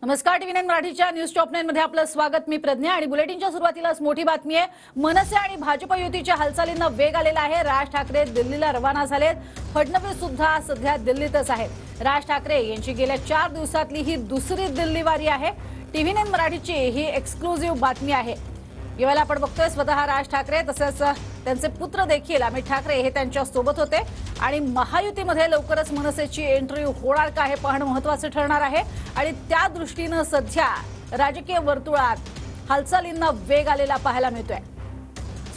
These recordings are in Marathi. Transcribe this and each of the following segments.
नमस्कार, टीव्ही 9 मराठीच्या न्यूज टॉप 9 मध्ये आपलं स्वागत। मी प्रज्ञा आणि बुलेटिनच्या सुरुवातीलाच मोठी बातमी आहे। मनसे आणि भाजप युतीच्या हालचालींना वेग आलेला आहे। राज ठाकरे दिल्लीला रवाना झालेत। फडणवीस सुद्धा सध्या दिल्लीतच आहेत। राज ठाकरे यांची गेल्या 4 दिवसातली ही दुसरी दिल्ली वारी आहे। टीव्ही 9 मराठीची ही एक्सक्लुझिव्ह बातमी आहे। यावेळेला आपण बघतोय स्वतः राज ठाकरे तसेच त्यांचे पुत्र देखील अमित ठाकरे हे त्यांच्या सोबत होते आणि महायुतीमध्ये लवकरच मनसेची एंट्री होणार का हे पाहणं महत्त्वाचं ठरणार आहे। आणि त्या दृष्टीने सध्या राजकीय वर्तुळात हालचालींना वेग आलेला पाहायला मिळतोय।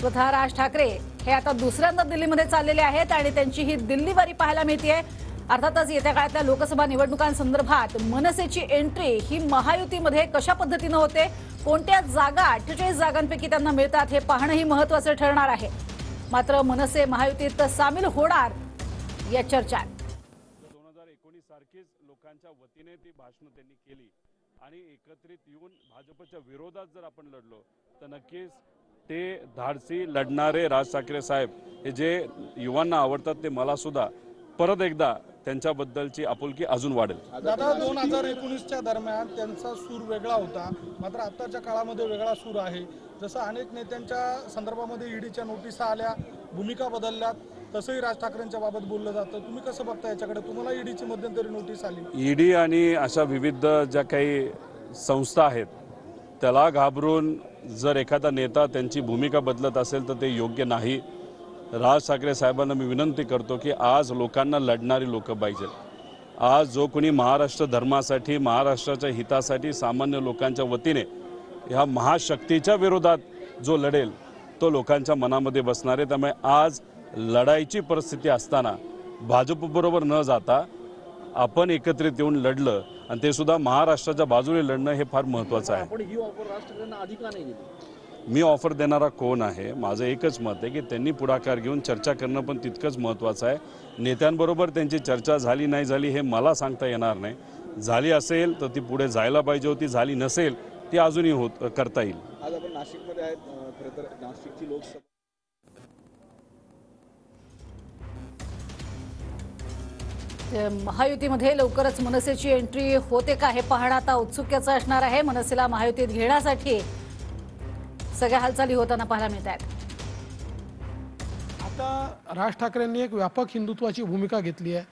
स्वतः राज ठाकरे हे आता दुसऱ्यांदा दिल्लीमध्ये चाललेले आहेत आणि त्यांची ही दिल्ली वारी पाहायला मिळतेय। अर्थातच येत्या काळातल्या लोकसभा निवडणुकांसंदर्भात मनसेची एंट्री ही महायुतीमध्ये कशा पद्धतीने होते, कोणत्या जागा 48 जागांपैकी त्यांना मिळतात हे पाहणंही महत्त्वाचं ठरणार आहे। मात्र मनसे महायुतीत सामील होणार या चर्चा 2019 सारखीच लोकांच्या वतीने ती भाषण त्यांनी केली आणि एकत्रित येऊन भाजपच्या विरोधात जर आपण लढलो तर नक्कीच ते धाडसी लढणारे राज ठाकरे साहेब हे जे युवांना आवडतात ते मला सुद्धा परत एकदा त्यांच्याबद्दलची आपुलकी अजून वाढेल। दादा 2019च्या दरम्यान त्यांचा सूर वेगळा होता, मात्र आताच्या काळामध्ये वेगळा सूर आहे। जसं अनेक नेत्यांच्या संदर्भामध्ये ईडीच्या नोटिसा आल्या, भूमिका बदलल्यात, तसंही राज ठाकरेंच्या बाबत बोललं जातं। तुम्ही कसं बघता याच्याकडे? तुम्हाला ईडीची मध्यंतरी नोटीस आली? ईडी आणि अशा विविध ज्या काही संस्था आहेत त्याला घाबरून जर एखादा नेता त्यांची भूमिका बदलत असेल तर ते योग्य नाही। राज ठाकरे साहेबांना मी विनंती करतो की आज लोकांना लढणारी लोक पाहिजे। आज जो कोणी महाराष्ट्र धर्मासाठी, महाराष्ट्राच्या हितासाठी, सामान्य लोकांच्या वतीने ह्या महाशक्तीच्या विरोधात जो लढेल तो लोकांच्या मनामध्ये बसणार आहे। त्यामुळे आज लढाईची परिस्थिती असताना भाजपबरोबर न जाता आपण एकत्रित येऊन लढलं आणि ते सुद्धा महाराष्ट्राच्या बाजूने लढणं हे फार महत्त्वाचं आहे। आपण ही ऑफर राज ठाकरेंना आधी का नाही दिली? मी ऑफर देणारा कोण आहे? माझं एकच मत आहे की त्यांनी पुढाकार घेऊन चर्चा करणं पण तितकंच महत्त्वाचं आहे। नेत्यांबरोबर त्यांची चर्चा झाली नाही झाली हे मला सांगता येणार नाही। झाली असेल तर ती पुढे जायला पाहिजे होती, झाली नसेल ती अजूनही करता येईल। आज आपण नाशिकमध्ये आहेत, खरं तर नाशिकची लोकसभा महायुतीमध्ये लवकरच मनसेची एंट्री होते का हे पाहणं आता उत्सुकतेचं असणार आहे। मनसेला महायुतीत घेण्यासाठी सगळ्या हालचाली होताना पाहायला मिळत आहेत। आता राज ठाकरेंनी एक व्यापक हिंदुत्वाची भूमिका घेतली आहे,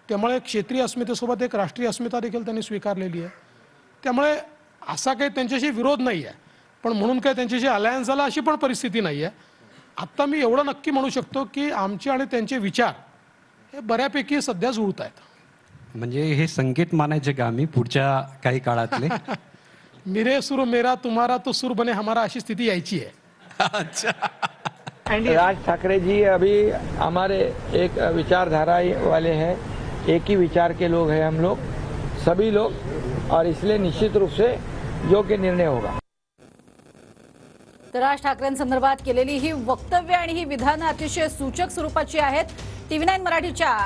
त्यामुळे क्षेत्रीय अस्मितेसोबत एक राष्ट्रीय अस्मिता देखील त्यांनी स्वीकारलेली आहे। त्यामुळे असा काही त्यांच्याशी विरोध नाही आहे, पण म्हणून काही त्यांच्याशी अलायन्स झाला अशी पण परिस्थिती नाही आहे। आत्ता मी एवढं नक्की म्हणू शकतो की आमचे आणि त्यांचे विचार हे बऱ्यापैकी सध्या जुळत आहेत। म्हणजे हे संकेत मानायचे का आम्ही पुढच्या काही काळातले? मेरे सुर मेरा तुम्हारा तो सुर बने हमारा अशी स्थिती यायची आहे। अच्छा, राज ठाकरे जी अभी हमारे एक विचारधारा वाले हैं, एक ही विचार के लोग हैं हम लोग, सभी लोग, और इसलिए निश्चित रूप से योग्य निर्णय होगा। तर राज ठाकरेंसंदर्भात केलेली ही वक्तव्य आणि ही विधानं अतिशय सूचक स्वरूपाची आहेत। टीव्ही 9 मराठीच्या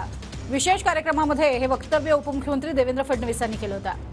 विशेष कार्यक्रमामध्ये हे वक्तव्य उपमुख्यमंत्री देवेंद्र फडणवीस यांनी केलं होतं।